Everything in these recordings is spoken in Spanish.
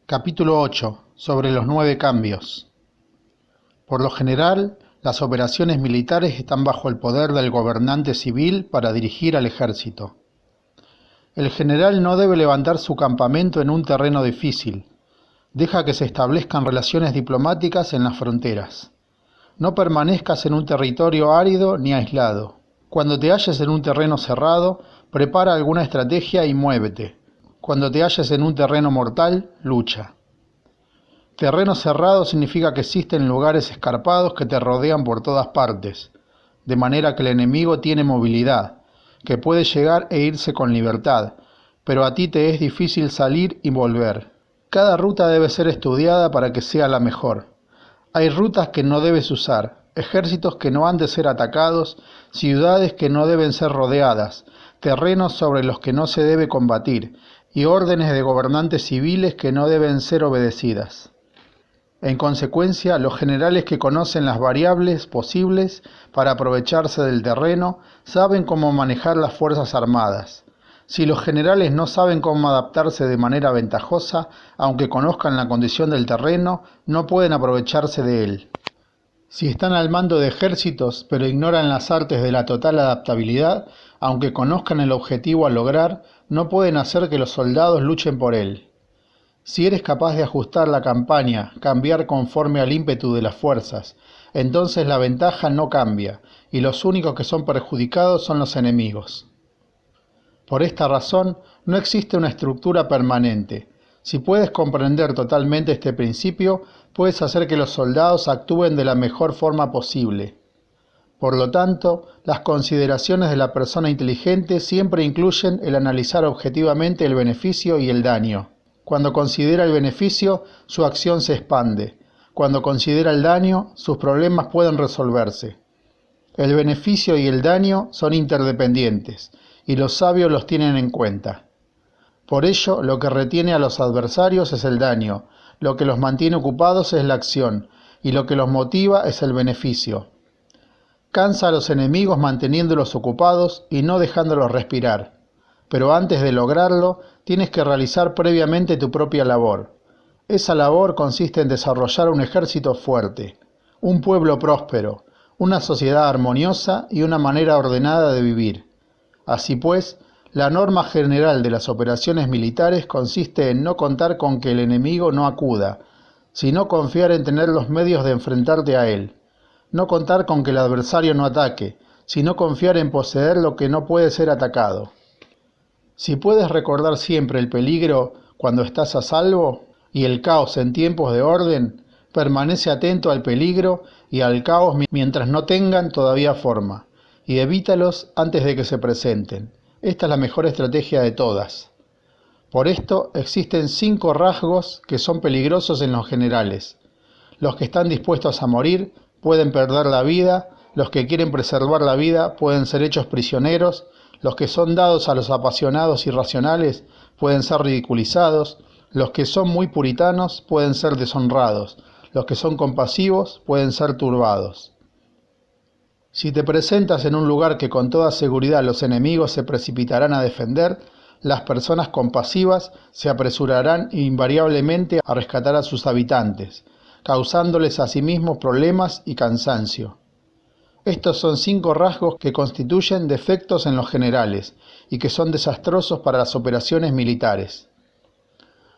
Capítulo 8. Sobre los 9 cambios. Por lo general, las operaciones militares están bajo el poder del gobernante civil para dirigir al ejército. El general no debe levantar su campamento en un terreno difícil. Deja que se establezcan relaciones diplomáticas en las fronteras. No permanezcas en un territorio árido ni aislado. Cuando te halles en un terreno cerrado, prepara alguna estrategia y muévete. Cuando te halles en un terreno mortal, lucha. Terreno cerrado significa que existen lugares escarpados que te rodean por todas partes, de manera que el enemigo tiene movilidad, que puede llegar e irse con libertad, pero a ti te es difícil salir y volver. Cada ruta debe ser estudiada para que sea la mejor. Hay rutas que no debes usar, ejércitos que no han de ser atacados, ciudades que no deben ser rodeadas, terrenos sobre los que no se debe combatir, y órdenes de gobernantes civiles que no deben ser obedecidas. En consecuencia, los generales que conocen las variables posibles para aprovecharse del terreno saben cómo manejar las fuerzas armadas. Si los generales no saben cómo adaptarse de manera ventajosa, aunque conozcan la condición del terreno, no pueden aprovecharse de él. Si están al mando de ejércitos, pero ignoran las artes de la total adaptabilidad, aunque conozcan el objetivo a lograr, no pueden hacer que los soldados luchen por él. Si eres capaz de ajustar la campaña, cambiar conforme al ímpetu de las fuerzas, entonces la ventaja no cambia, y los únicos que son perjudicados son los enemigos. Por esta razón, no existe una estructura permanente. Si puedes comprender totalmente este principio, puedes hacer que los soldados actúen de la mejor forma posible. Por lo tanto, las consideraciones de la persona inteligente siempre incluyen el analizar objetivamente el beneficio y el daño. Cuando considera el beneficio, su acción se expande. Cuando considera el daño, sus problemas pueden resolverse. El beneficio y el daño son interdependientes, y los sabios los tienen en cuenta. Por ello, lo que retiene a los adversarios es el daño, lo que los mantiene ocupados es la acción, y lo que los motiva es el beneficio. Cansa a los enemigos manteniéndolos ocupados y no dejándolos respirar. Pero antes de lograrlo, tienes que realizar previamente tu propia labor. Esa labor consiste en desarrollar un ejército fuerte, un pueblo próspero, una sociedad armoniosa y una manera ordenada de vivir. Así pues, la norma general de las operaciones militares consiste en no contar con que el enemigo no acuda, sino confiar en tener los medios de enfrentarte a él. No contar con que el adversario no ataque, sino confiar en poseer lo que no puede ser atacado. Si puedes recordar siempre el peligro cuando estás a salvo y el caos en tiempos de orden, permanece atento al peligro y al caos mientras no tengan todavía forma, y evítalos antes de que se presenten. Esta es la mejor estrategia de todas. Por esto existen 5 rasgos que son peligrosos en los generales. Los que están dispuestos a morir pueden perder la vida, los que quieren preservar la vida pueden ser hechos prisioneros, los que son dados a los apasionados irracionales pueden ser ridiculizados, los que son muy puritanos pueden ser deshonrados, los que son compasivos pueden ser turbados. Si te presentas en un lugar que con toda seguridad los enemigos se precipitarán a defender, las personas compasivas se apresurarán invariablemente a rescatar a sus habitantes, causándoles a sí mismos problemas y cansancio. Estos son 5 rasgos que constituyen defectos en los generales y que son desastrosos para las operaciones militares.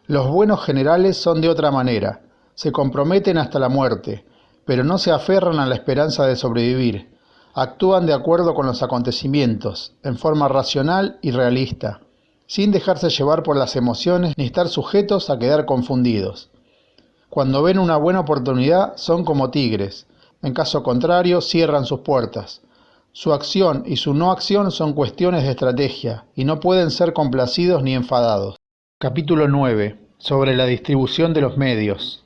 Los buenos generales son de otra manera, se comprometen hasta la muerte, pero no se aferran a la esperanza de sobrevivir. Actúan de acuerdo con los acontecimientos, en forma racional y realista, sin dejarse llevar por las emociones ni estar sujetos a quedar confundidos. Cuando ven una buena oportunidad, son como tigres. En caso contrario, cierran sus puertas. Su acción y su no acción son cuestiones de estrategia, y no pueden ser complacidos ni enfadados. Capítulo 9. Sobre la distribución de los medios.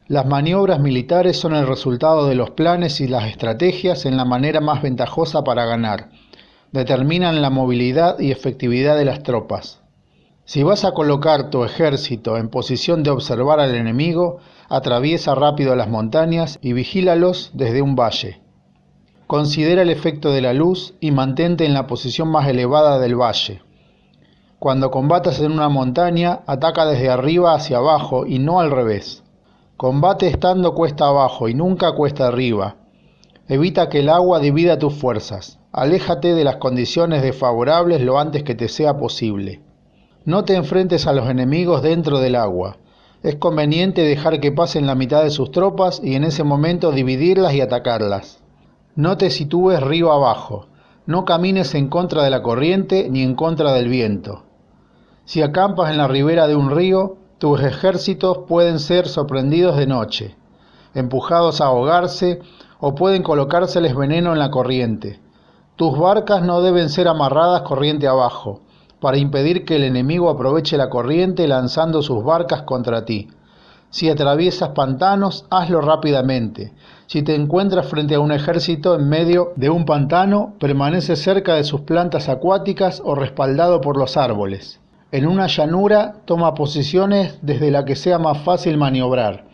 Las maniobras militares son el resultado de los planes y las estrategias en la manera más ventajosa para ganar. Determinan la movilidad y efectividad de las tropas. Si vas a colocar tu ejército en posición de observar al enemigo, atraviesa rápido las montañas y vigílalos desde un valle. Considera el efecto de la luz y mantente en la posición más elevada del valle. Cuando combatas en una montaña, ataca desde arriba hacia abajo y no al revés. Combate estando cuesta abajo y nunca cuesta arriba. Evita que el agua divida tus fuerzas. Aléjate de las condiciones desfavorables lo antes que te sea posible. No te enfrentes a los enemigos dentro del agua. Es conveniente dejar que pasen la mitad de sus tropas y en ese momento dividirlas y atacarlas. No te sitúes río abajo. No camines en contra de la corriente ni en contra del viento. Si acampas en la ribera de un río, tus ejércitos pueden ser sorprendidos de noche, empujados a ahogarse o pueden colocárseles veneno en la corriente. Tus barcas no deben ser amarradas corriente abajo, para impedir que el enemigo aproveche la corriente lanzando sus barcas contra ti. Si atraviesas pantanos, hazlo rápidamente. Si te encuentras frente a un ejército en medio de un pantano, permanece cerca de sus plantas acuáticas o respaldado por los árboles. En una llanura, toma posiciones desde la que sea más fácil maniobrar,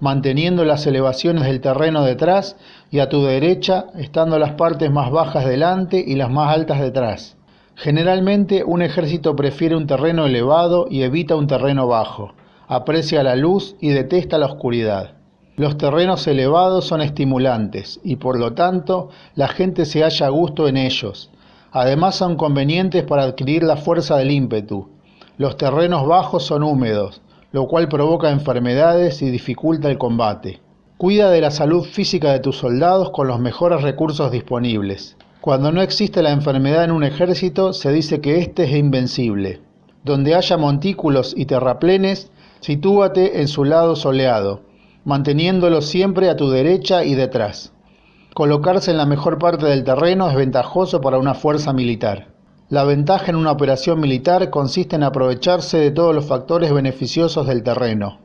manteniendo las elevaciones del terreno detrás y a tu derecha, estando las partes más bajas delante y las más altas detrás. Generalmente, un ejército prefiere un terreno elevado y evita un terreno bajo. Aprecia la luz y detesta la oscuridad. Los terrenos elevados son estimulantes y por lo tanto la gente se halla a gusto en ellos. Además son convenientes para adquirir la fuerza del ímpetu. Los terrenos bajos son húmedos, lo cual provoca enfermedades y dificulta el combate. Cuida de la salud física de tus soldados con los mejores recursos disponibles. Cuando no existe la enfermedad en un ejército, se dice que éste es invencible. Donde haya montículos y terraplenes, sitúate en su lado soleado, manteniéndolo siempre a tu derecha y detrás. Colocarse en la mejor parte del terreno es ventajoso para una fuerza militar. La ventaja en una operación militar consiste en aprovecharse de todos los factores beneficiosos del terreno.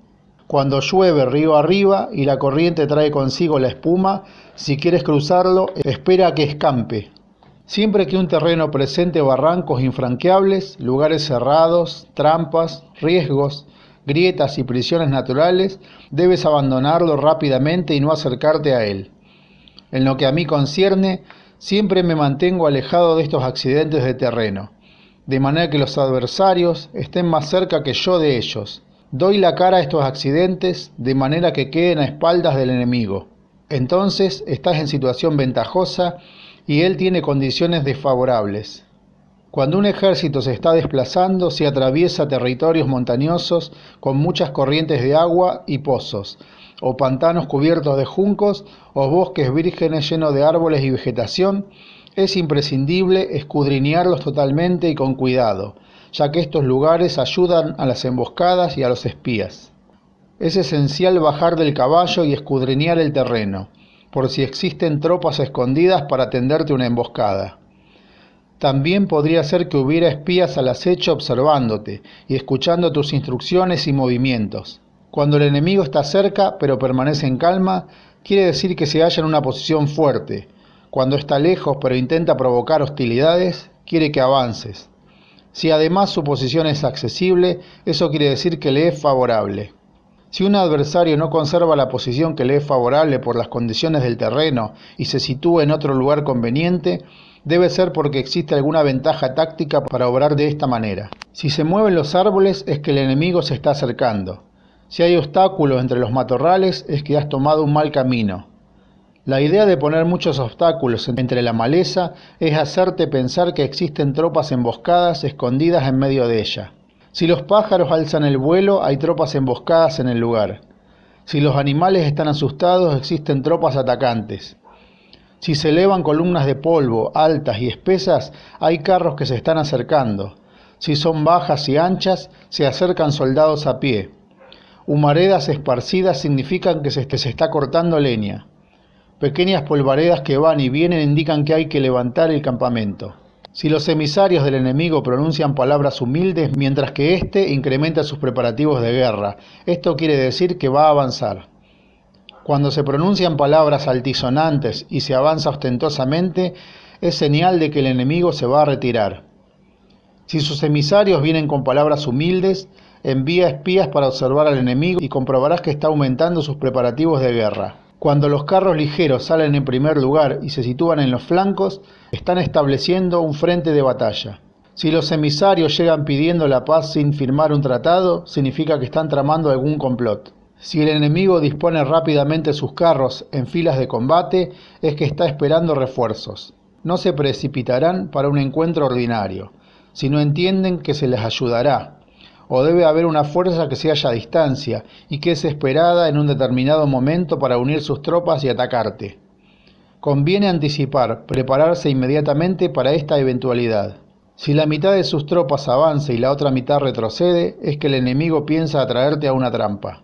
Cuando llueve río arriba y la corriente trae consigo la espuma, si quieres cruzarlo, espera a que escampe. Siempre que un terreno presente barrancos infranqueables, lugares cerrados, trampas, riesgos, grietas y prisiones naturales, debes abandonarlo rápidamente y no acercarte a él. En lo que a mí concierne, siempre me mantengo alejado de estos accidentes de terreno, de manera que los adversarios estén más cerca que yo de ellos. Doy la cara a estos accidentes de manera que queden a espaldas del enemigo. Entonces estás en situación ventajosa y él tiene condiciones desfavorables. Cuando un ejército se está desplazando, se atraviesa territorios montañosos con muchas corrientes de agua y pozos, o pantanos cubiertos de juncos, o bosques vírgenes llenos de árboles y vegetación, es imprescindible escudriñarlos totalmente y con cuidado, ya que estos lugares ayudan a las emboscadas y a los espías. Es esencial bajar del caballo y escudriñar el terreno, por si existen tropas escondidas para tenderte una emboscada. También podría ser que hubiera espías al acecho observándote y escuchando tus instrucciones y movimientos. Cuando el enemigo está cerca pero permanece en calma, quiere decir que se halla en una posición fuerte. Cuando está lejos pero intenta provocar hostilidades, quiere que avances. Si además su posición es accesible, eso quiere decir que le es favorable. Si un adversario no conserva la posición que le es favorable por las condiciones del terreno y se sitúa en otro lugar conveniente, debe ser porque existe alguna ventaja táctica para obrar de esta manera. Si se mueven los árboles es que el enemigo se está acercando. Si hay obstáculos entre los matorrales es que has tomado un mal camino. La idea de poner muchos obstáculos entre la maleza es hacerte pensar que existen tropas emboscadas escondidas en medio de ella. Si los pájaros alzan el vuelo, hay tropas emboscadas en el lugar. Si los animales están asustados, existen tropas atacantes. Si se elevan columnas de polvo altas y espesas, hay carros que se están acercando. Si son bajas y anchas, se acercan soldados a pie. Humaredas esparcidas significan que se está cortando leña. Pequeñas polvaredas que van y vienen indican que hay que levantar el campamento. Si los emisarios del enemigo pronuncian palabras humildes, mientras que éste incrementa sus preparativos de guerra, esto quiere decir que va a avanzar. Cuando se pronuncian palabras altisonantes y se avanza ostentosamente, es señal de que el enemigo se va a retirar. Si sus emisarios vienen con palabras humildes, envía espías para observar al enemigo y comprobarás que está aumentando sus preparativos de guerra. Cuando los carros ligeros salen en primer lugar y se sitúan en los flancos, están estableciendo un frente de batalla. Si los emisarios llegan pidiendo la paz sin firmar un tratado, significa que están tramando algún complot. Si el enemigo dispone rápidamente sus carros en filas de combate, es que está esperando refuerzos. No se precipitarán para un encuentro ordinario, si no entienden que se les ayudará, o debe haber una fuerza que se halla a distancia y que es esperada en un determinado momento para unir sus tropas y atacarte. Conviene anticipar, prepararse inmediatamente para esta eventualidad. Si la mitad de sus tropas avanza y la otra mitad retrocede, es que el enemigo piensa atraerte a una trampa.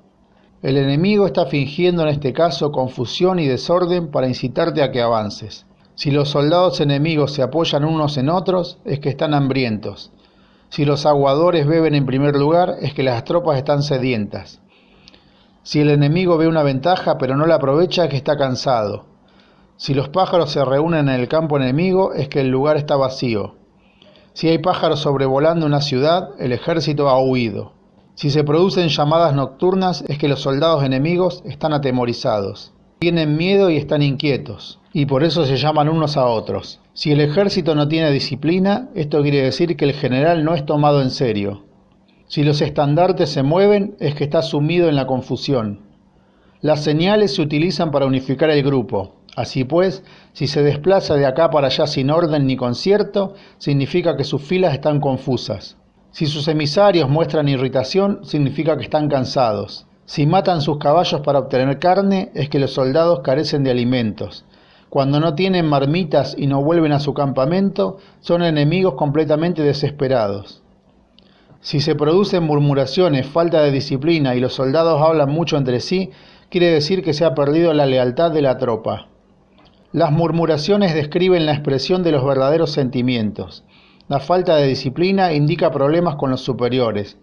El enemigo está fingiendo en este caso confusión y desorden para incitarte a que avances. Si los soldados enemigos se apoyan unos en otros, es que están hambrientos. Si los aguadores beben en primer lugar, es que las tropas están sedientas. Si el enemigo ve una ventaja pero no la aprovecha, es que está cansado. Si los pájaros se reúnen en el campo enemigo, es que el lugar está vacío. Si hay pájaros sobrevolando una ciudad, el ejército ha huido. Si se producen llamadas nocturnas, es que los soldados enemigos están atemorizados. Tienen miedo y están inquietos, y por eso se llaman unos a otros. Si el ejército no tiene disciplina, esto quiere decir que el general no es tomado en serio. Si los estandartes se mueven, es que está sumido en la confusión. Las señales se utilizan para unificar el grupo. Así pues, si se desplaza de acá para allá sin orden ni concierto, significa que sus filas están confusas. Si sus emisarios muestran irritación, significa que están cansados. Si matan sus caballos para obtener carne, es que los soldados carecen de alimentos. Cuando no tienen marmitas y no vuelven a su campamento, son enemigos completamente desesperados. Si se producen murmuraciones, falta de disciplina y los soldados hablan mucho entre sí, quiere decir que se ha perdido la lealtad de la tropa. Las murmuraciones describen la expresión de los verdaderos sentimientos. La falta de disciplina indica problemas con los superiores.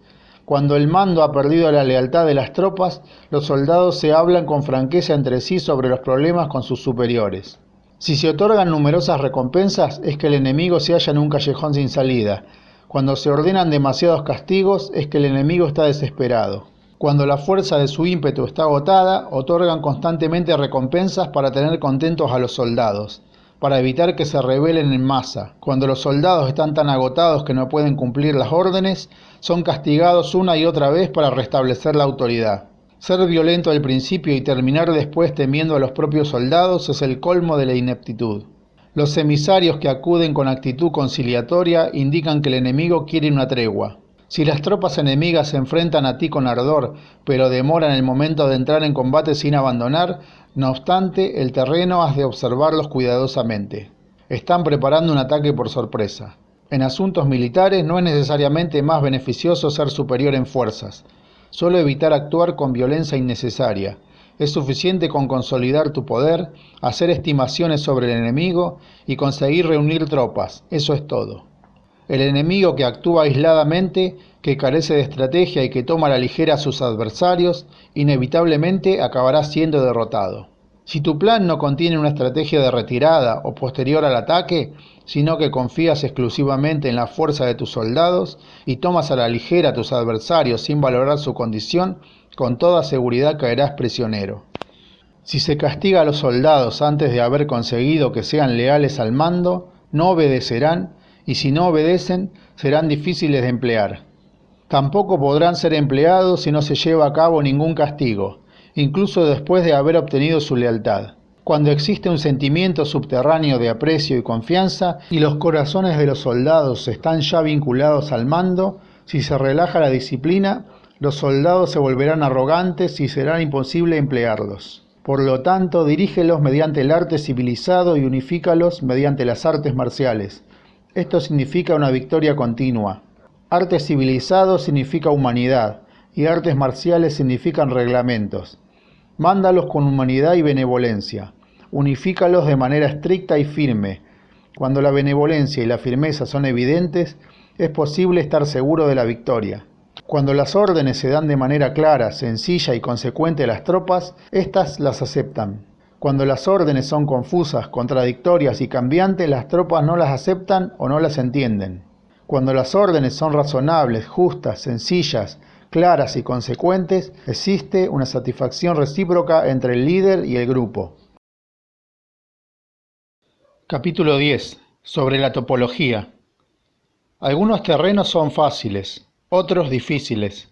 Cuando el mando ha perdido la lealtad de las tropas, los soldados se hablan con franqueza entre sí sobre los problemas con sus superiores. Si se otorgan numerosas recompensas, es que el enemigo se halla en un callejón sin salida. Cuando se ordenan demasiados castigos, es que el enemigo está desesperado. Cuando la fuerza de su ímpetu está agotada, otorgan constantemente recompensas para tener contentos a los soldados, para evitar que se rebelen en masa. Cuando los soldados están tan agotados que no pueden cumplir las órdenes, son castigados una y otra vez para restablecer la autoridad. Ser violento al principio y terminar después temiendo a los propios soldados es el colmo de la ineptitud. Los emisarios que acuden con actitud conciliatoria indican que el enemigo quiere una tregua. Si las tropas enemigas se enfrentan a ti con ardor, pero demoran el momento de entrar en combate sin abandonar, no obstante, el terreno has de observarlos cuidadosamente. Están preparando un ataque por sorpresa. En asuntos militares no es necesariamente más beneficioso ser superior en fuerzas, solo evitar actuar con violencia innecesaria. Es suficiente con consolidar tu poder, hacer estimaciones sobre el enemigo y conseguir reunir tropas, eso es todo. El enemigo que actúa aisladamente, que carece de estrategia y que toma a la ligera a sus adversarios, inevitablemente acabará siendo derrotado. Si tu plan no contiene una estrategia de retirada o posterior al ataque, sino que confías exclusivamente en la fuerza de tus soldados y tomas a la ligera a tus adversarios sin valorar su condición, con toda seguridad caerás prisionero. Si se castiga a los soldados antes de haber conseguido que sean leales al mando, no obedecerán, y si no obedecen, serán difíciles de emplear. Tampoco podrán ser empleados si no se lleva a cabo ningún castigo, incluso después de haber obtenido su lealtad. Cuando existe un sentimiento subterráneo de aprecio y confianza, y los corazones de los soldados están ya vinculados al mando, si se relaja la disciplina, los soldados se volverán arrogantes y será imposible emplearlos. Por lo tanto, dirígelos mediante el arte civilizado y unifícalos mediante las artes marciales. Esto significa una victoria continua. Arte civilizado significa humanidad, y artes marciales significan reglamentos. Mándalos con humanidad y benevolencia. Unifícalos de manera estricta y firme. Cuando la benevolencia y la firmeza son evidentes, es posible estar seguro de la victoria. Cuando las órdenes se dan de manera clara, sencilla y consecuente a las tropas, éstas las aceptan. Cuando las órdenes son confusas, contradictorias y cambiantes, las tropas no las aceptan o no las entienden. Cuando las órdenes son razonables, justas, sencillas, claras y consecuentes, existe una satisfacción recíproca entre el líder y el grupo. Capítulo 10. Sobre la topología. Algunos terrenos son fáciles, otros difíciles,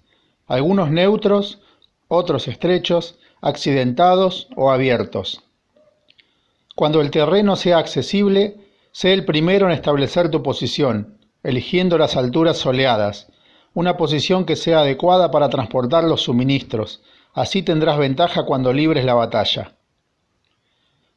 algunos neutros, otros estrechos, accidentados o abiertos. Cuando el terreno sea accesible, sé el primero en establecer tu posición, eligiendo las alturas soleadas, una posición que sea adecuada para transportar los suministros. Así tendrás ventaja cuando libres la batalla.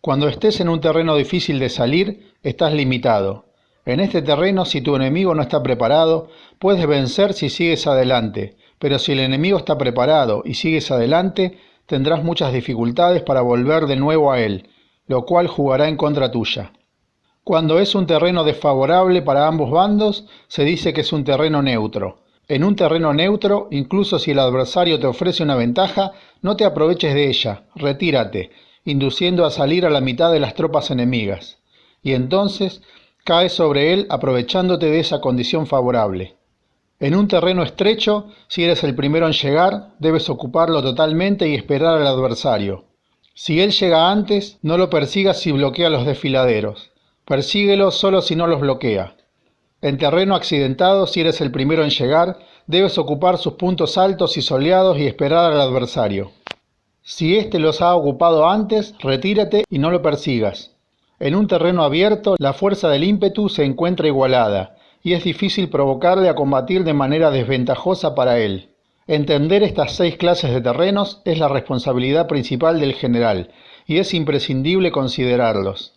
Cuando estés en un terreno difícil de salir, estás limitado. En este terreno, si tu enemigo no está preparado, puedes vencer si sigues adelante, pero si el enemigo está preparado y sigues adelante, tendrás muchas dificultades para volver de nuevo a él, lo cual jugará en contra tuya. Cuando es un terreno desfavorable para ambos bandos, se dice que es un terreno neutro. En un terreno neutro, incluso si el adversario te ofrece una ventaja, no te aproveches de ella, retírate, induciendo a salir a la mitad de las tropas enemigas. Y entonces, caes sobre él aprovechándote de esa condición favorable. En un terreno estrecho, si eres el primero en llegar, debes ocuparlo totalmente y esperar al adversario. Si él llega antes, no lo persigas si bloquea los desfiladeros. Persíguelo solo si no los bloquea. En terreno accidentado, si eres el primero en llegar, debes ocupar sus puntos altos y soleados y esperar al adversario. Si éste los ha ocupado antes, retírate y no lo persigas. En un terreno abierto, la fuerza del ímpetu se encuentra igualada, y es difícil provocarle a combatir de manera desventajosa para él. Entender estas 6 clases de terrenos es la responsabilidad principal del general, y es imprescindible considerarlos.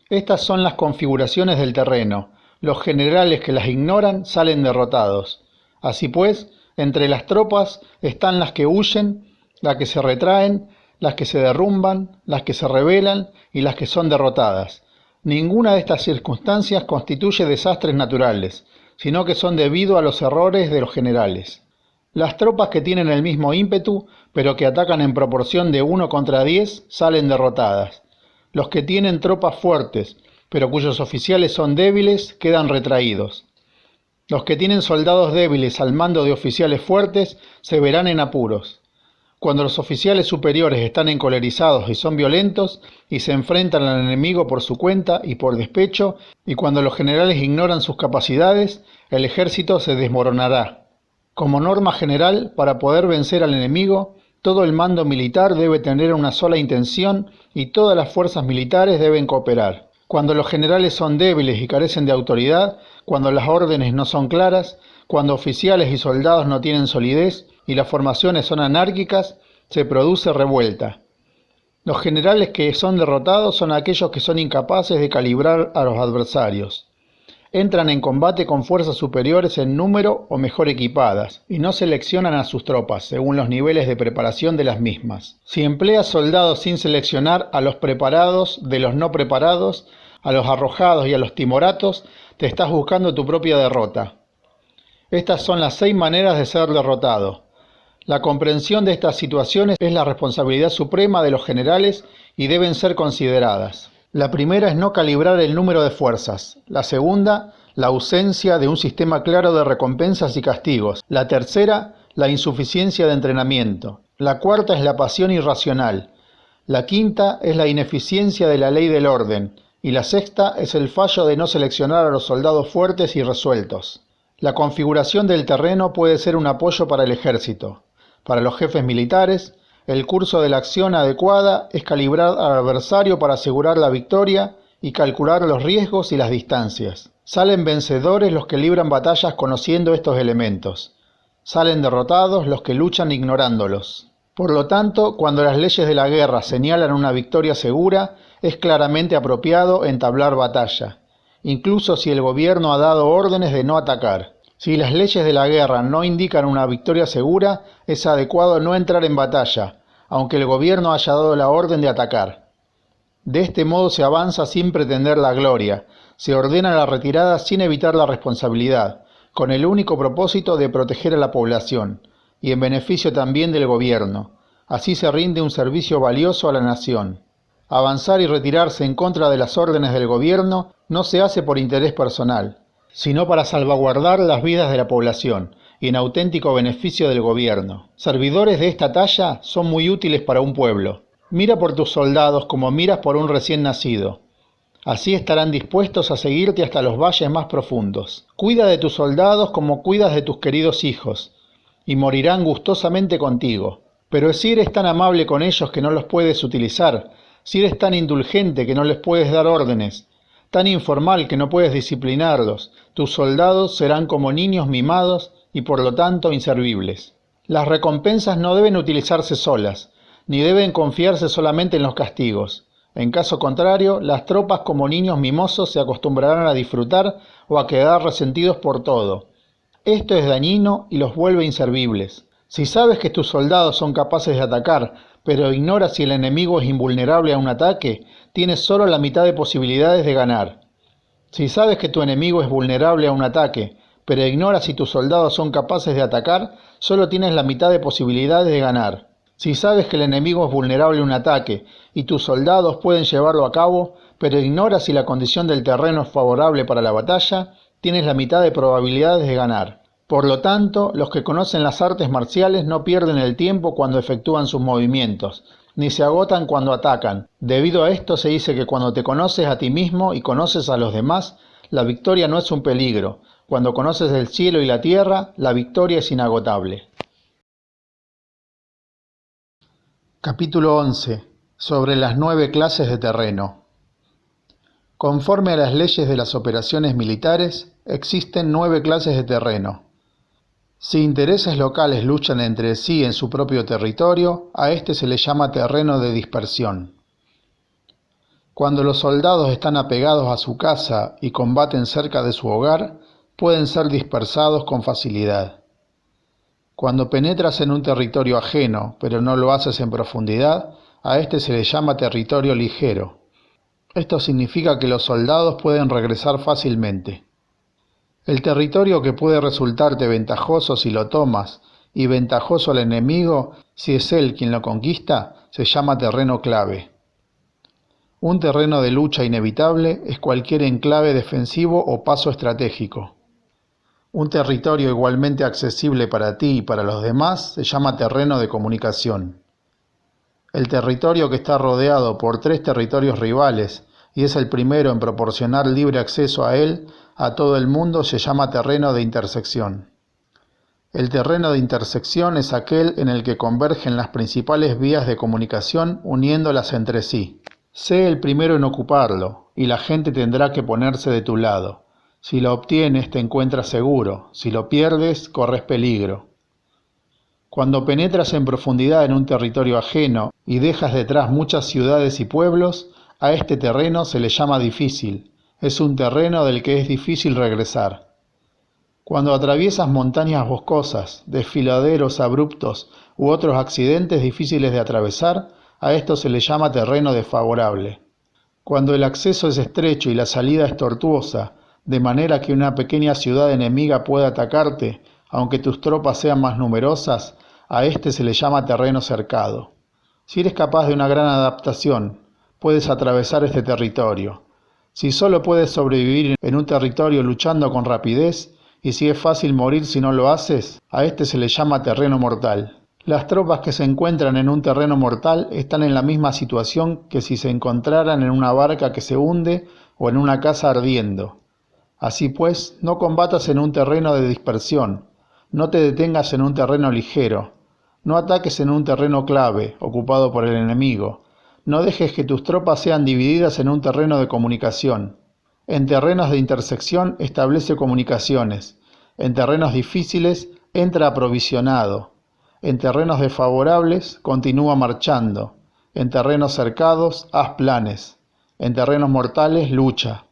Estas son las configuraciones del terreno. Los generales que las ignoran salen derrotados. Así pues, entre las tropas están las que huyen, las que se retraen, las que se derrumban, las que se rebelan y las que son derrotadas. Ninguna de estas circunstancias constituye desastres naturales, sino que son debido a los errores de los generales. Las tropas que tienen el mismo ímpetu, pero que atacan en proporción de 1 contra 10, salen derrotadas. Los que tienen tropas fuertes, pero cuyos oficiales son débiles, quedan retraídos. Los que tienen soldados débiles al mando de oficiales fuertes, se verán en apuros. Cuando los oficiales superiores están encolerizados y son violentos, y se enfrentan al enemigo por su cuenta y por despecho, y cuando los generales ignoran sus capacidades, el ejército se desmoronará. Como norma general, para poder vencer al enemigo, todo el mando militar debe tener una sola intención y todas las fuerzas militares deben cooperar. Cuando los generales son débiles y carecen de autoridad, cuando las órdenes no son claras, cuando oficiales y soldados no tienen solidez y las formaciones son anárquicas, se produce revuelta. Los generales que son derrotados son aquellos que son incapaces de calibrar a los adversarios. Entran en combate con fuerzas superiores en número o mejor equipadas, y no seleccionan a sus tropas según los niveles de preparación de las mismas. Si empleas soldados sin seleccionar a los preparados de los no preparados, a los arrojados y a los timoratos, te estás buscando tu propia derrota. Estas son las 6 maneras de ser derrotado. La comprensión de estas situaciones es la responsabilidad suprema de los generales y deben ser consideradas. La primera es no calibrar el número de fuerzas. La segunda, la ausencia de un sistema claro de recompensas y castigos. La tercera, la insuficiencia de entrenamiento. La cuarta es la pasión irracional. La quinta es la ineficiencia de la ley del orden. Y la sexta es el fallo de no seleccionar a los soldados fuertes y resueltos. La configuración del terreno puede ser un apoyo para el ejército. Para los jefes militares, el curso de la acción adecuada es calibrar al adversario para asegurar la victoria y calcular los riesgos y las distancias. Salen vencedores los que libran batallas conociendo estos elementos. Salen derrotados los que luchan ignorándolos. Por lo tanto, cuando las leyes de la guerra señalan una victoria segura, es claramente apropiado entablar batalla, incluso si el gobierno ha dado órdenes de no atacar. Si las leyes de la guerra no indican una victoria segura, es adecuado no entrar en batalla, aunque el gobierno haya dado la orden de atacar. De este modo se avanza sin pretender la gloria, se ordena la retirada sin evitar la responsabilidad, con el único propósito de proteger a la población, y en beneficio también del gobierno. Así se rinde un servicio valioso a la nación. Avanzar y retirarse en contra de las órdenes del gobierno no se hace por interés personal, sino para salvaguardar las vidas de la población y en auténtico beneficio del gobierno. Servidores de esta talla son muy útiles para un pueblo. Mira por tus soldados como miras por un recién nacido. Así estarán dispuestos a seguirte hasta los valles más profundos. Cuida de tus soldados como cuidas de tus queridos hijos, y morirán gustosamente contigo. Pero si eres tan amable con ellos que no los puedes utilizar, si eres tan indulgente que no les puedes dar órdenes, tan informal que no puedes disciplinarlos, tus soldados serán como niños mimados y por lo tanto inservibles. Las recompensas no deben utilizarse solas, ni deben confiarse solamente en los castigos. En caso contrario, las tropas como niños mimosos se acostumbrarán a disfrutar o a quedar resentidos por todo. Esto es dañino y los vuelve inservibles. Si sabes que tus soldados son capaces de atacar, pero ignoras si el enemigo es invulnerable a un ataque, tienes solo la mitad de posibilidades de ganar. Si sabes que tu enemigo es vulnerable a un ataque, pero ignoras si tus soldados son capaces de atacar, solo tienes la mitad de posibilidades de ganar. Si sabes que el enemigo es vulnerable a un ataque y tus soldados pueden llevarlo a cabo, pero ignoras si la condición del terreno es favorable para la batalla, tienes la mitad de probabilidades de ganar. Por lo tanto, los que conocen las artes marciales no pierden el tiempo cuando efectúan sus movimientos, ni se agotan cuando atacan. Debido a esto se dice que cuando te conoces a ti mismo y conoces a los demás, la victoria no es un peligro. Cuando conoces el cielo y la tierra, la victoria es inagotable. Capítulo 11. Sobre las 9 clases de terreno. Conforme a las leyes de las operaciones militares, existen 9 clases de terreno. Si intereses locales luchan entre sí en su propio territorio, a este se le llama terreno de dispersión. Cuando los soldados están apegados a su casa y combaten cerca de su hogar, pueden ser dispersados con facilidad. Cuando penetras en un territorio ajeno, pero no lo haces en profundidad, a este se le llama territorio ligero. Esto significa que los soldados pueden regresar fácilmente. El territorio que puede resultarte ventajoso si lo tomas y ventajoso al enemigo si es él quien lo conquista, se llama terreno clave. Un terreno de lucha inevitable es cualquier enclave defensivo o paso estratégico. Un territorio igualmente accesible para ti y para los demás se llama terreno de comunicación. El territorio que está rodeado por 3 territorios rivales y es el primero en proporcionar libre acceso a él a todo el mundo se llama terreno de intersección. El terreno de intersección es aquel en el que convergen las principales vías de comunicación uniéndolas entre sí. Sé el primero en ocuparlo y la gente tendrá que ponerse de tu lado. Si lo obtienes te encuentras seguro, si lo pierdes corres peligro. Cuando penetras en profundidad en un territorio ajeno y dejas detrás muchas ciudades y pueblos, a este terreno se le llama difícil. Es un terreno del que es difícil regresar. Cuando atraviesas montañas boscosas, desfiladeros abruptos u otros accidentes difíciles de atravesar, a esto se le llama terreno desfavorable. Cuando el acceso es estrecho y la salida es tortuosa, de manera que una pequeña ciudad enemiga pueda atacarte, aunque tus tropas sean más numerosas, a este se le llama terreno cercado. Si eres capaz de una gran adaptación, puedes atravesar este territorio. Si solo puedes sobrevivir en un territorio luchando con rapidez, y si es fácil morir si no lo haces, a este se le llama terreno mortal. Las tropas que se encuentran en un terreno mortal están en la misma situación que si se encontraran en una barca que se hunde o en una casa ardiendo. Así pues, no combatas en un terreno de dispersión, no te detengas en un terreno ligero, no ataques en un terreno clave, ocupado por el enemigo, no dejes que tus tropas sean divididas en un terreno de comunicación. En terrenos de intersección establece comunicaciones, en terrenos difíciles entra aprovisionado, en terrenos desfavorables continúa marchando, en terrenos cercados haz planes, en terrenos mortales lucha.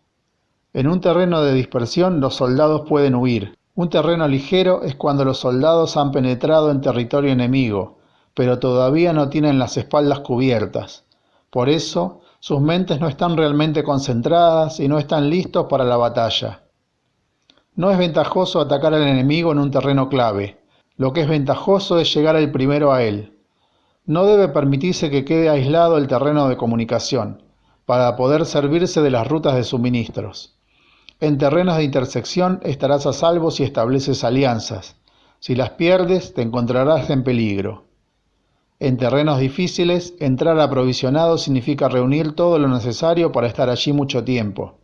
En un terreno de dispersión los soldados pueden huir. Un terreno ligero es cuando los soldados han penetrado en territorio enemigo, pero todavía no tienen las espaldas cubiertas. Por eso, sus mentes no están realmente concentradas y no están listos para la batalla. No es ventajoso atacar al enemigo en un terreno clave. Lo que es ventajoso es llegar el primero a él. No debe permitirse que quede aislado el terreno de comunicación, para poder servirse de las rutas de suministros. En terrenos de intersección estarás a salvo si estableces alianzas. Si las pierdes, te encontrarás en peligro. En terrenos difíciles, entrar aprovisionado significa reunir todo lo necesario para estar allí mucho tiempo.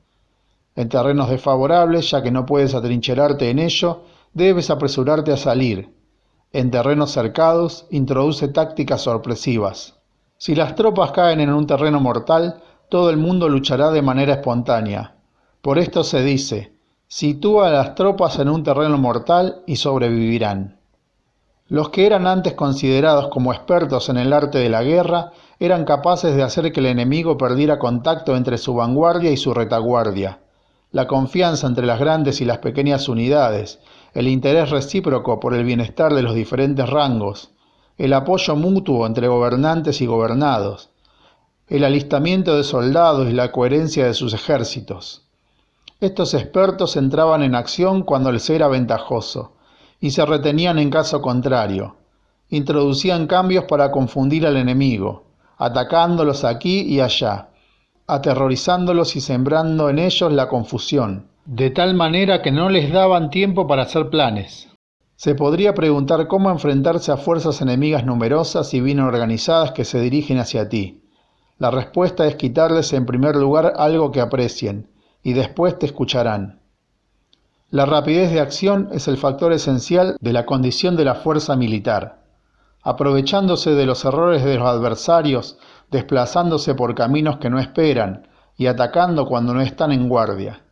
En terrenos desfavorables, ya que no puedes atrincherarte en ello, debes apresurarte a salir. En terrenos cercados, introduce tácticas sorpresivas. Si las tropas caen en un terreno mortal, todo el mundo luchará de manera espontánea. Por esto se dice, sitúa a las tropas en un terreno mortal y sobrevivirán. Los que eran antes considerados como expertos en el arte de la guerra eran capaces de hacer que el enemigo perdiera contacto entre su vanguardia y su retaguardia. La confianza entre las grandes y las pequeñas unidades, el interés recíproco por el bienestar de los diferentes rangos, el apoyo mutuo entre gobernantes y gobernados, el alistamiento de soldados y la coherencia de sus ejércitos. Estos expertos entraban en acción cuando les era ventajoso y se retenían en caso contrario. Introducían cambios para confundir al enemigo, atacándolos aquí y allá, aterrorizándolos y sembrando en ellos la confusión, de tal manera que no les daban tiempo para hacer planes. Se podría preguntar cómo enfrentarse a fuerzas enemigas numerosas y bien organizadas que se dirigen hacia ti. La respuesta es quitarles en primer lugar algo que aprecien, y después te escucharán. La rapidez de acción es el factor esencial de la condición de la fuerza militar. Aprovechándose de los errores de los adversarios, desplazándose por caminos que no esperan y atacando cuando no están en guardia.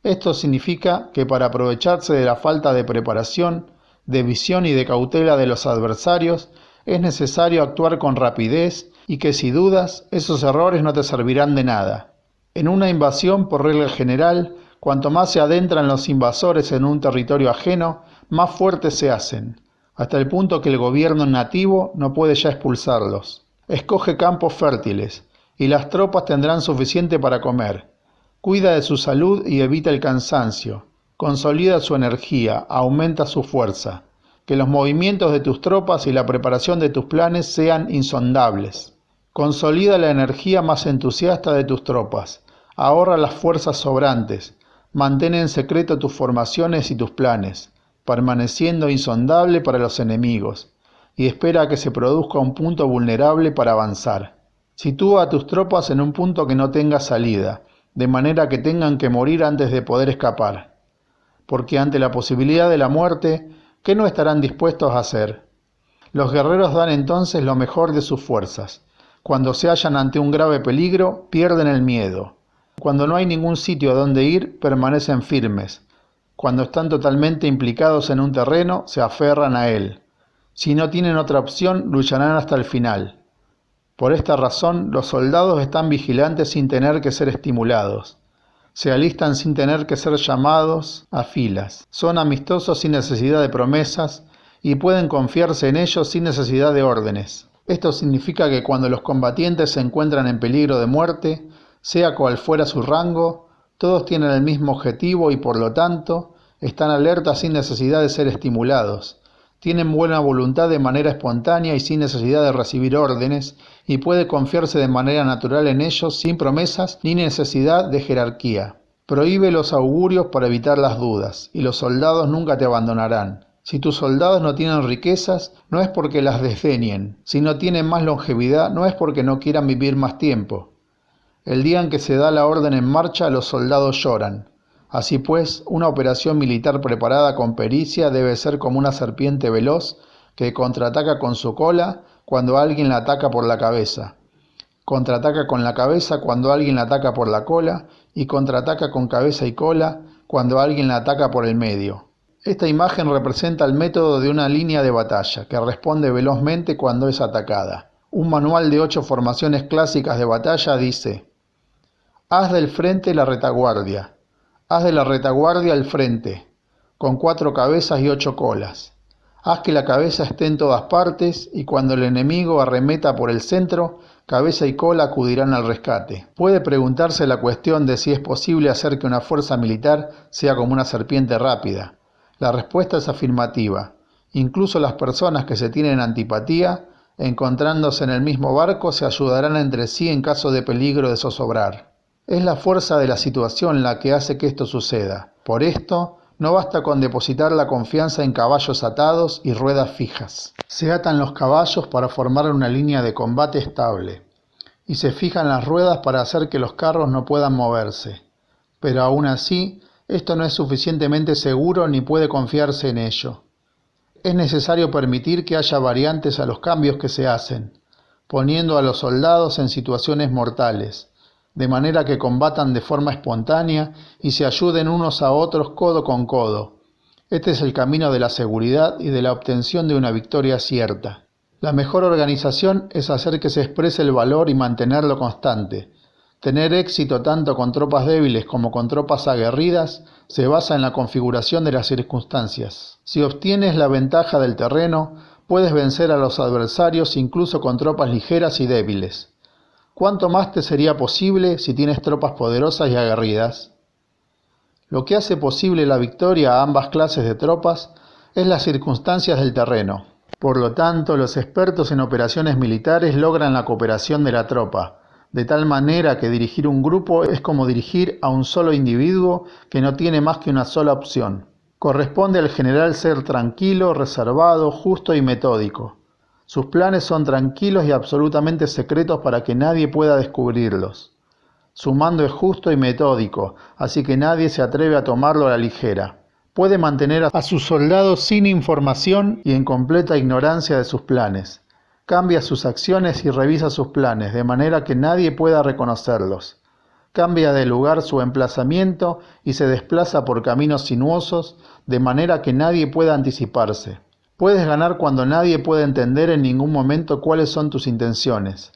Esto significa que para aprovecharse de la falta de preparación, de visión y de cautela de los adversarios, es necesario actuar con rapidez y que si dudas, esos errores no te servirán de nada. En una invasión, por regla general, cuanto más se adentran los invasores en un territorio ajeno, más fuertes se hacen, hasta el punto que el gobierno nativo no puede ya expulsarlos. Escoge campos fértiles, y las tropas tendrán suficiente para comer. Cuida de su salud y evita el cansancio. Consolida su energía, aumenta su fuerza. Que los movimientos de tus tropas y la preparación de tus planes sean insondables. Consolida la energía más entusiasta de tus tropas. Ahorra las fuerzas sobrantes. Mantén en secreto tus formaciones y tus planes, permaneciendo insondable para los enemigos, y espera a que se produzca un punto vulnerable para avanzar. Sitúa a tus tropas en un punto que no tenga salida, de manera que tengan que morir antes de poder escapar. Porque ante la posibilidad de la muerte, ¿qué no estarán dispuestos a hacer? Los guerreros dan entonces lo mejor de sus fuerzas. Cuando se hallan ante un grave peligro, pierden el miedo. Cuando no hay ningún sitio a donde ir, permanecen firmes. Cuando están totalmente implicados en un terreno, se aferran a él. Si no tienen otra opción, lucharán hasta el final. Por esta razón, los soldados están vigilantes sin tener que ser estimulados. Se alistan sin tener que ser llamados a filas. Son amistosos sin necesidad de promesas y pueden confiarse en ellos sin necesidad de órdenes. Esto significa que cuando los combatientes se encuentran en peligro de muerte, sea cual fuera su rango, todos tienen el mismo objetivo y por lo tanto están alertas sin necesidad de ser estimulados. Tienen buena voluntad de manera espontánea y sin necesidad de recibir órdenes, y puede confiarse de manera natural en ellos sin promesas ni necesidad de jerarquía. Prohíbe los augurios para evitar las dudas, y los soldados nunca te abandonarán. Si tus soldados no tienen riquezas, no es porque las desdeñen. Si no tienen más longevidad, no es porque no quieran vivir más tiempo. El día en que se da la orden en marcha, los soldados lloran. Así pues, una operación militar preparada con pericia debe ser como una serpiente veloz que contraataca con su cola cuando alguien la ataca por la cabeza, contraataca con la cabeza cuando alguien la ataca por la cola y contraataca con cabeza y cola cuando alguien la ataca por el medio. Esta imagen representa el método de una línea de batalla que responde velozmente cuando es atacada. Un manual de 8 formaciones clásicas de batalla dice: haz del frente la retaguardia. Haz de la retaguardia el frente, con 4 cabezas y 8 colas. Haz que la cabeza esté en todas partes y cuando el enemigo arremeta por el centro, cabeza y cola acudirán al rescate. Puede preguntarse la cuestión de si es posible hacer que una fuerza militar sea como una serpiente rápida. La respuesta es afirmativa. Incluso las personas que se tienen antipatía, encontrándose en el mismo barco, se ayudarán entre sí en caso de peligro de zozobrar. Es la fuerza de la situación la que hace que esto suceda. Por esto, No basta con depositar la confianza en caballos atados y ruedas fijas. Se atan los caballos para formar una línea de combate estable, y se fijan las ruedas para hacer que los carros no puedan moverse. Pero aún así, esto no es suficientemente seguro ni puede confiarse en ello. Es necesario permitir que haya variantes a los cambios que se hacen, poniendo a los soldados en situaciones mortales, de manera que combatan de forma espontánea y se ayuden unos a otros codo con codo. Este es el camino de la seguridad y de la obtención de una victoria cierta. La mejor organización es hacer que se exprese el valor y mantenerlo constante. Tener éxito tanto con tropas débiles como con tropas aguerridas se basa en la configuración de las circunstancias. Si obtienes la ventaja del terreno, puedes vencer a los adversarios incluso con tropas ligeras y débiles. ¿Cuánto más te sería posible si tienes tropas poderosas y aguerridas? Lo que hace posible la victoria a ambas clases de tropas es las circunstancias del terreno. Por lo tanto, los expertos en operaciones militares logran la cooperación de la tropa, de tal manera que dirigir un grupo es como dirigir a un solo individuo que no tiene más que una sola opción. Corresponde al general ser tranquilo, reservado, justo y metódico. Sus planes son tranquilos y absolutamente secretos para que nadie pueda descubrirlos. Su mando es justo y metódico, así que nadie se atreve a tomarlo a la ligera. Puede mantener a sus soldados sin información y en completa ignorancia de sus planes. Cambia sus acciones y revisa sus planes, de manera que nadie pueda reconocerlos. Cambia de lugar su emplazamiento y se desplaza por caminos sinuosos, de manera que nadie pueda anticiparse. Puedes ganar cuando nadie puede entender en ningún momento cuáles son tus intenciones.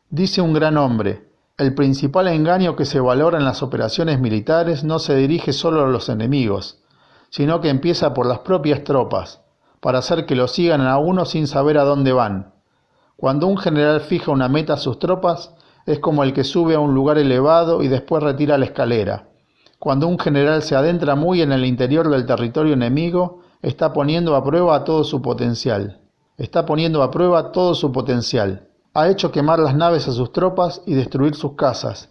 Dice un gran hombre: el principal engaño que se valora en las operaciones militares no se dirige solo a los enemigos, sino que empieza por las propias tropas, para hacer que lo sigan a uno sin saber a dónde van. Cuando un general fija una meta a sus tropas, es como el que sube a un lugar elevado y después retira la escalera. Cuando un general se adentra muy en el interior del territorio enemigo, está poniendo a prueba todo su potencial. Ha hecho quemar las naves a sus tropas y destruir sus casas.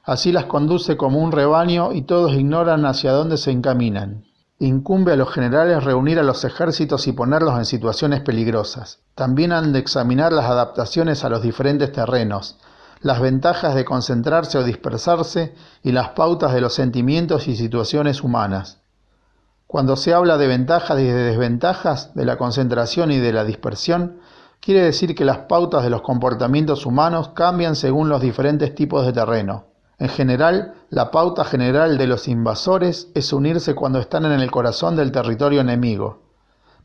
Así las conduce como un rebaño y todos ignoran hacia dónde se encaminan. Incumbe a los generales reunir a los ejércitos y ponerlos en situaciones peligrosas. También han de examinar las adaptaciones a los diferentes terrenos, las ventajas de concentrarse o dispersarse y las pautas de los sentimientos y situaciones humanas. Cuando se habla de ventajas y de desventajas, de la concentración y de la dispersión, quiere decir que las pautas de los comportamientos humanos cambian según los diferentes tipos de terreno. En general, la pauta general de los invasores es unirse cuando están en el corazón del territorio enemigo,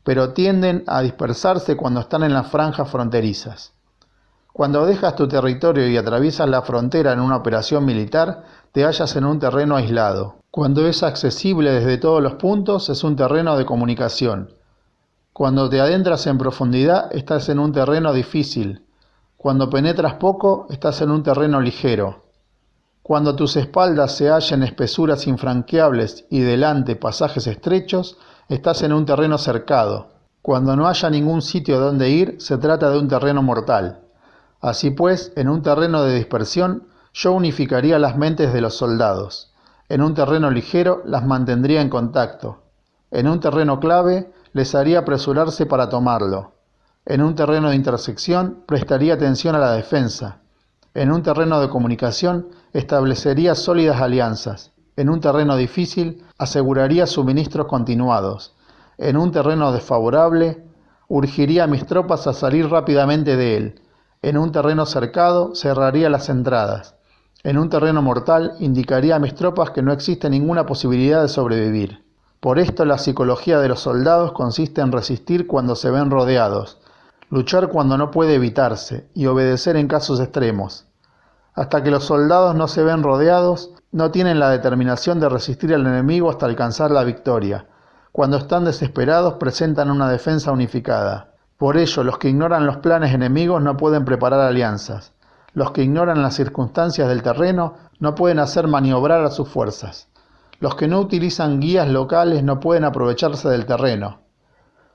pero tienden a dispersarse cuando están en las franjas fronterizas. Cuando dejas tu territorio y atraviesas la frontera en una operación militar, te hallas en un terreno aislado. Cuando es accesible desde todos los puntos, es un terreno de comunicación. Cuando te adentras en profundidad, estás en un terreno difícil. Cuando penetras poco, estás en un terreno ligero. Cuando tus espaldas se hallan espesuras infranqueables y delante pasajes estrechos, estás en un terreno cercado. Cuando no haya ningún sitio donde ir, se trata de un terreno mortal. Así pues, en un terreno de dispersión, yo unificaría las mentes de los soldados. En un terreno ligero, las mantendría en contacto. En un terreno clave, les haría apresurarse para tomarlo. En un terreno de intersección, prestaría atención a la defensa. En un terreno de comunicación, establecería sólidas alianzas. En un terreno difícil, aseguraría suministros continuados. En un terreno desfavorable, urgiría a mis tropas a salir rápidamente de él. En un terreno cercado, cerraría las entradas. En un terreno mortal, indicaría a mis tropas que no existe ninguna posibilidad de sobrevivir. Por esto, la psicología de los soldados consiste en resistir cuando se ven rodeados, luchar cuando no puede evitarse y obedecer en casos extremos. Hasta que los soldados no se ven rodeados, no tienen la determinación de resistir al enemigo hasta alcanzar la victoria. Cuando están desesperados, presentan una defensa unificada. Por ello, los que ignoran los planes enemigos no pueden preparar alianzas. Los que ignoran las circunstancias del terreno no pueden hacer maniobrar a sus fuerzas. Los que no utilizan guías locales no pueden aprovecharse del terreno.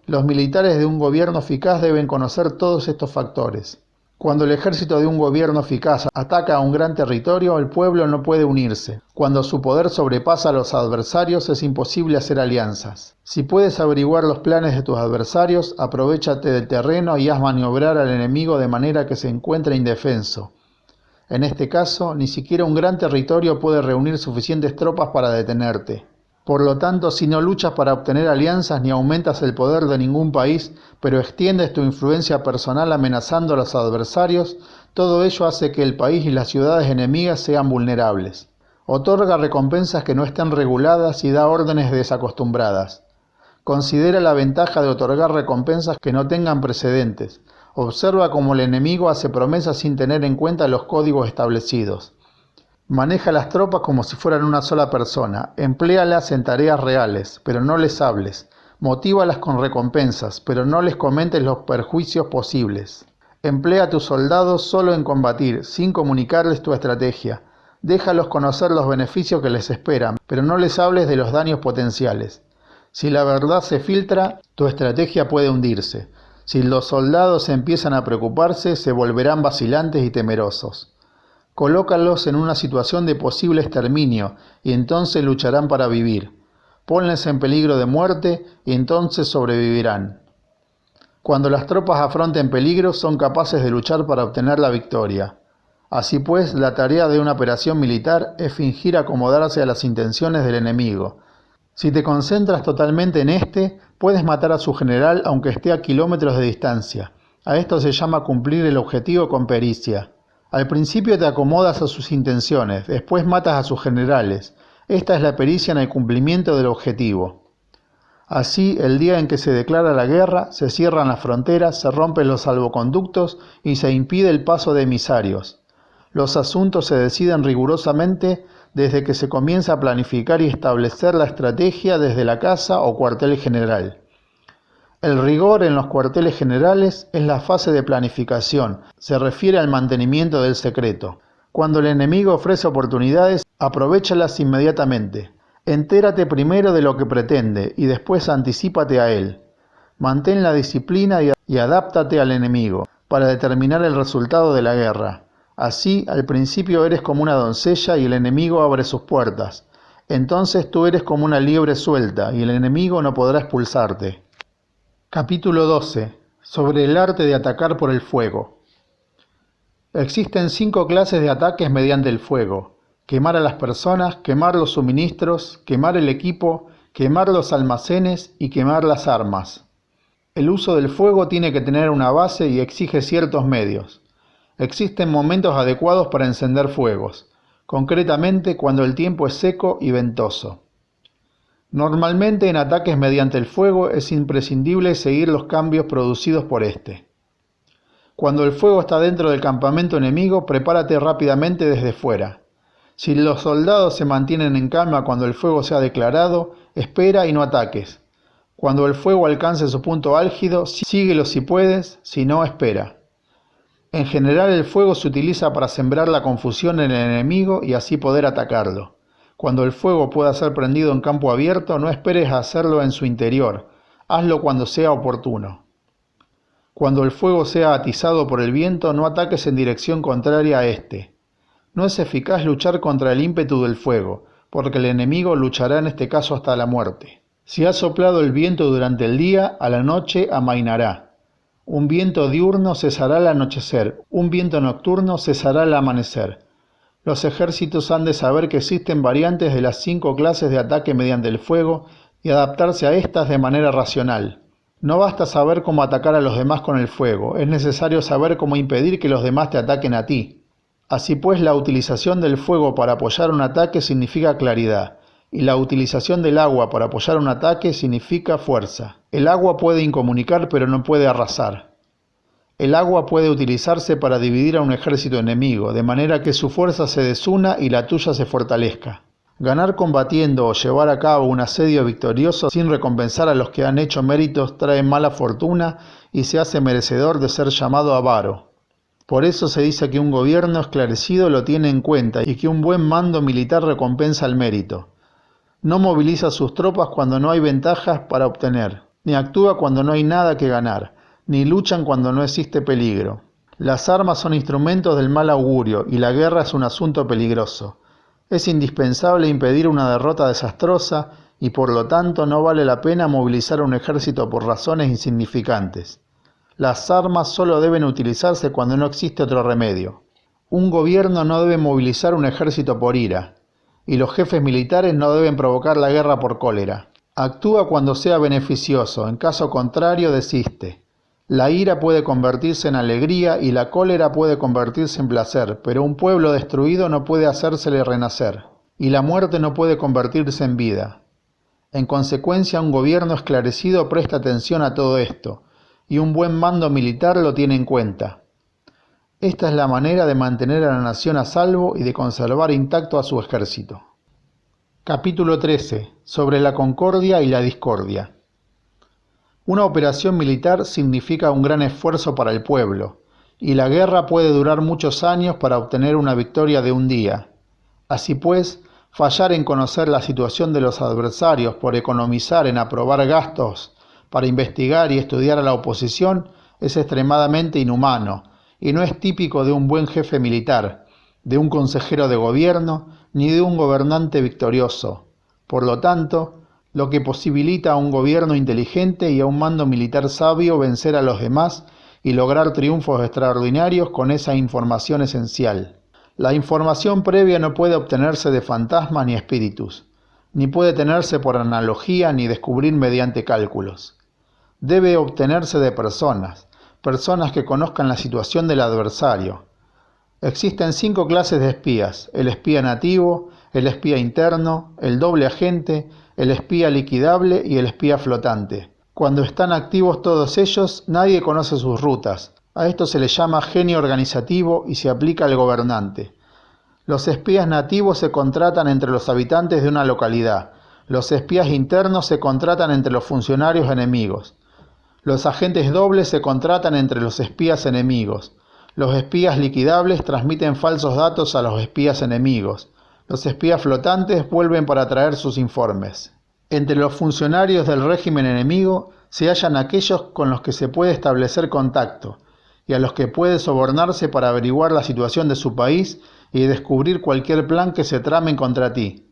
Los militares de un gobierno eficaz deben conocer todos estos factores. Cuando el ejército de un gobierno eficaz ataca a un gran territorio, el pueblo no puede unirse. Cuando su poder sobrepasa a los adversarios, es imposible hacer alianzas. Si puedes averiguar los planes de tus adversarios, aprovéchate del terreno y haz maniobrar al enemigo de manera que se encuentre indefenso. En este caso, ni siquiera un gran territorio puede reunir suficientes tropas para detenerte. Por lo tanto, si no luchas para obtener alianzas ni aumentas el poder de ningún país, pero extiendes tu influencia personal amenazando a los adversarios, todo ello hace que el país y las ciudades enemigas sean vulnerables. Otorga recompensas que no estén reguladas y da órdenes desacostumbradas. Considera la ventaja de otorgar recompensas que no tengan precedentes. Observa cómo el enemigo hace promesas sin tener en cuenta los códigos establecidos. Maneja las tropas como si fueran una sola persona. Empléalas en tareas reales, pero no les hables. Motívalas con recompensas, pero no les comentes los perjuicios posibles. Emplea a tus soldados solo en combatir, sin comunicarles tu estrategia. Déjalos conocer los beneficios que les esperan, pero no les hables de los daños potenciales. Si la verdad se filtra, tu estrategia puede hundirse. Si los soldados empiezan a preocuparse, se volverán vacilantes y temerosos. Colócalos en una situación de posible exterminio y entonces lucharán para vivir. Ponles en peligro de muerte y entonces sobrevivirán. Cuando las tropas afronten peligro, son capaces de luchar para obtener la victoria. Así pues, la tarea de una operación militar es fingir acomodarse a las intenciones del enemigo. Si te concentras totalmente en este, puedes matar a su general aunque esté a kilómetros de distancia. A esto se llama cumplir el objetivo con pericia. Al principio te acomodas a sus intenciones, después matas a sus generales. Esta es la pericia en el cumplimiento del objetivo. Así, el día en que se declara la guerra, se cierran las fronteras, se rompen los salvoconductos y se impide el paso de emisarios. Los asuntos se deciden rigurosamente desde que se comienza a planificar y establecer la estrategia desde la casa o cuartel general. El rigor en los cuarteles generales es la fase de planificación, se refiere al mantenimiento del secreto. Cuando el enemigo ofrece oportunidades, aprovéchalas inmediatamente. Entérate primero de lo que pretende y después anticípate a él. Mantén la disciplina y adáptate al enemigo para determinar el resultado de la guerra. Así, al principio eres como una doncella y el enemigo abre sus puertas. Entonces tú eres como una liebre suelta y el enemigo no podrá expulsarte. Capítulo 12. Sobre el arte de atacar por el fuego. Existen 5 clases de ataques mediante el fuego: quemar a las personas, quemar los suministros, quemar el equipo, quemar los almacenes y quemar las armas. El uso del fuego tiene que tener una base y exige ciertos medios. Existen momentos adecuados para encender fuegos, concretamente cuando el tiempo es seco y ventoso. Normalmente en ataques mediante el fuego es imprescindible seguir los cambios producidos por este. Cuando el fuego está dentro del campamento enemigo, prepárate rápidamente desde fuera. Si los soldados se mantienen en calma cuando el fuego sea declarado, espera y no ataques. Cuando el fuego alcance su punto álgido, síguelo si puedes, si no, espera. En general el fuego se utiliza para sembrar la confusión en el enemigo y así poder atacarlo. Cuando el fuego pueda ser prendido en campo abierto, no esperes a hacerlo en su interior. Hazlo cuando sea oportuno. Cuando el fuego sea atizado por el viento, no ataques en dirección contraria a este. No es eficaz luchar contra el ímpetu del fuego, porque el enemigo luchará en este caso hasta la muerte. Si ha soplado el viento durante el día, a la noche amainará. Un viento diurno cesará al anochecer, un viento nocturno cesará al amanecer. Los ejércitos han de saber que existen variantes de las 5 clases de ataque mediante el fuego y adaptarse a estas de manera racional. No basta saber cómo atacar a los demás con el fuego, es necesario saber cómo impedir que los demás te ataquen a ti. Así pues, la utilización del fuego para apoyar un ataque significa claridad, y la utilización del agua para apoyar un ataque significa fuerza. El agua puede incomunicar pero no puede arrasar. El agua puede utilizarse para dividir a un ejército enemigo, de manera que su fuerza se desuna y la tuya se fortalezca. Ganar combatiendo o llevar a cabo un asedio victorioso sin recompensar a los que han hecho méritos trae mala fortuna y se hace merecedor de ser llamado avaro. Por eso se dice que un gobierno esclarecido lo tiene en cuenta y que un buen mando militar recompensa el mérito. No moviliza sus tropas cuando no hay ventajas para obtener, ni actúa cuando no hay nada que ganar, ni luchan cuando no existe peligro. Las armas son instrumentos del mal augurio y la guerra es un asunto peligroso. Es indispensable impedir una derrota desastrosa y por lo tanto no vale la pena movilizar un ejército por razones insignificantes. Las armas solo deben utilizarse cuando no existe otro remedio. Un gobierno no debe movilizar un ejército por ira, y los jefes militares no deben provocar la guerra por cólera. Actúa cuando sea beneficioso, en caso contrario desiste. La ira puede convertirse en alegría y la cólera puede convertirse en placer, pero un pueblo destruido no puede hacérsele renacer, y la muerte no puede convertirse en vida. En consecuencia, un gobierno esclarecido presta atención a todo esto, y un buen mando militar lo tiene en cuenta. Esta es la manera de mantener a la nación a salvo y de conservar intacto a su ejército. Capítulo 13. Sobre la concordia y la discordia. Una operación militar significa un gran esfuerzo para el pueblo, y la guerra puede durar muchos años para obtener una victoria de un día. Así pues, fallar en conocer la situación de los adversarios por economizar en aprobar gastos para investigar y estudiar a la oposición es extremadamente inhumano, y no es típico de un buen jefe militar, de un consejero de gobierno, ni de un gobernante victorioso. Por lo tanto, lo que posibilita a un gobierno inteligente y a un mando militar sabio vencer a los demás y lograr triunfos extraordinarios con esa información esencial. La información previa no puede obtenerse de fantasmas ni espíritus, ni puede tenerse por analogía ni descubrir mediante cálculos. Debe obtenerse de personas que conozcan la situación del adversario. Existen 5 clases de espías: el espía nativo, el espía interno, el doble agente, el espía liquidable y el espía flotante. Cuando están activos todos ellos, nadie conoce sus rutas. A esto se le llama genio organizativo y se aplica al gobernante. Los espías nativos se contratan entre los habitantes de una localidad. Los espías internos se contratan entre los funcionarios enemigos. Los agentes dobles se contratan entre los espías enemigos. Los espías liquidables transmiten falsos datos a los espías enemigos. Los espías flotantes vuelven para traer sus informes. Entre los funcionarios del régimen enemigo se hallan aquellos con los que se puede establecer contacto y a los que puede sobornarse para averiguar la situación de su país y descubrir cualquier plan que se trame contra ti.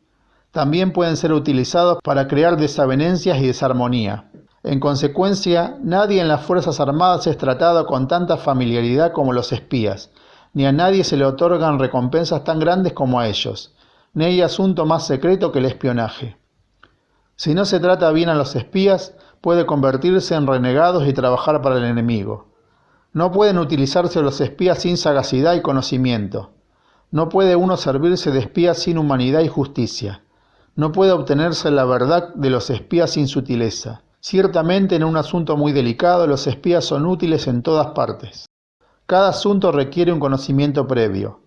También pueden ser utilizados para crear desavenencias y desarmonía. En consecuencia, nadie en las Fuerzas Armadas es tratado con tanta familiaridad como los espías, ni a nadie se le otorgan recompensas tan grandes como a ellos, ni hay asunto más secreto que el espionaje. Si no se trata bien a los espías, puede convertirse en renegados y trabajar para el enemigo. No pueden utilizarse los espías sin sagacidad y conocimiento. No puede uno servirse de espías sin humanidad y justicia. No puede obtenerse la verdad de los espías sin sutileza. Ciertamente, en un asunto muy delicado, los espías son útiles en todas partes. Cada asunto requiere un conocimiento previo.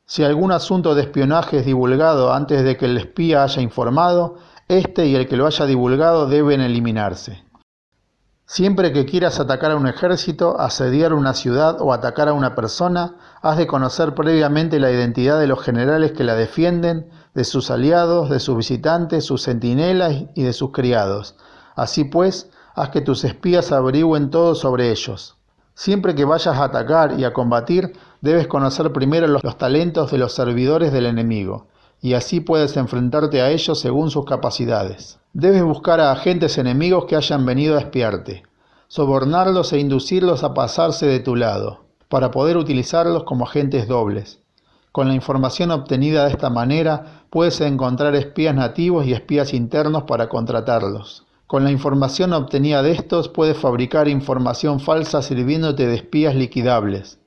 Si algún asunto de espionaje es divulgado antes de que el espía haya informado, éste y el que lo haya divulgado deben eliminarse. Siempre que quieras atacar a un ejército, asediar una ciudad o atacar a una persona, has de conocer previamente la identidad de los generales que la defienden, de sus aliados, de sus visitantes, sus centinelas y de sus criados. Así pues, haz que tus espías averigüen todo sobre ellos. Siempre que vayas a atacar y a combatir, debes conocer primero los talentos de los servidores del enemigo, y así puedes enfrentarte a ellos según sus capacidades. Debes buscar a agentes enemigos que hayan venido a espiarte, sobornarlos e inducirlos a pasarse de tu lado, para poder utilizarlos como agentes dobles. Con la información obtenida de esta manera, puedes encontrar espías nativos y espías internos para contratarlos. Con la información obtenida de estos, puedes fabricar información falsa sirviéndote de espías liquidables.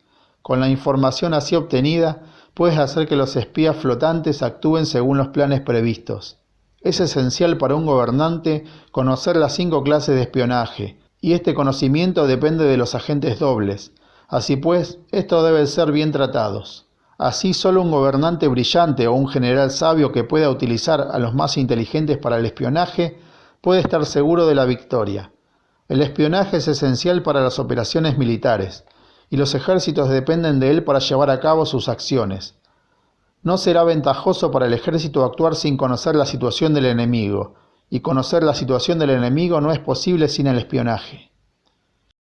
Con la información así obtenida, puedes hacer que los espías flotantes actúen según los planes previstos. Es esencial para un gobernante conocer las 5 clases de espionaje, y este conocimiento depende de los agentes dobles. Así pues, estos deben ser bien tratados. Así, solo un gobernante brillante o un general sabio que pueda utilizar a los más inteligentes para el espionaje puede estar seguro de la victoria. El espionaje es esencial para las operaciones militares, y los ejércitos dependen de él para llevar a cabo sus acciones. No será ventajoso para el ejército actuar sin conocer la situación del enemigo, y conocer la situación del enemigo no es posible sin el espionaje.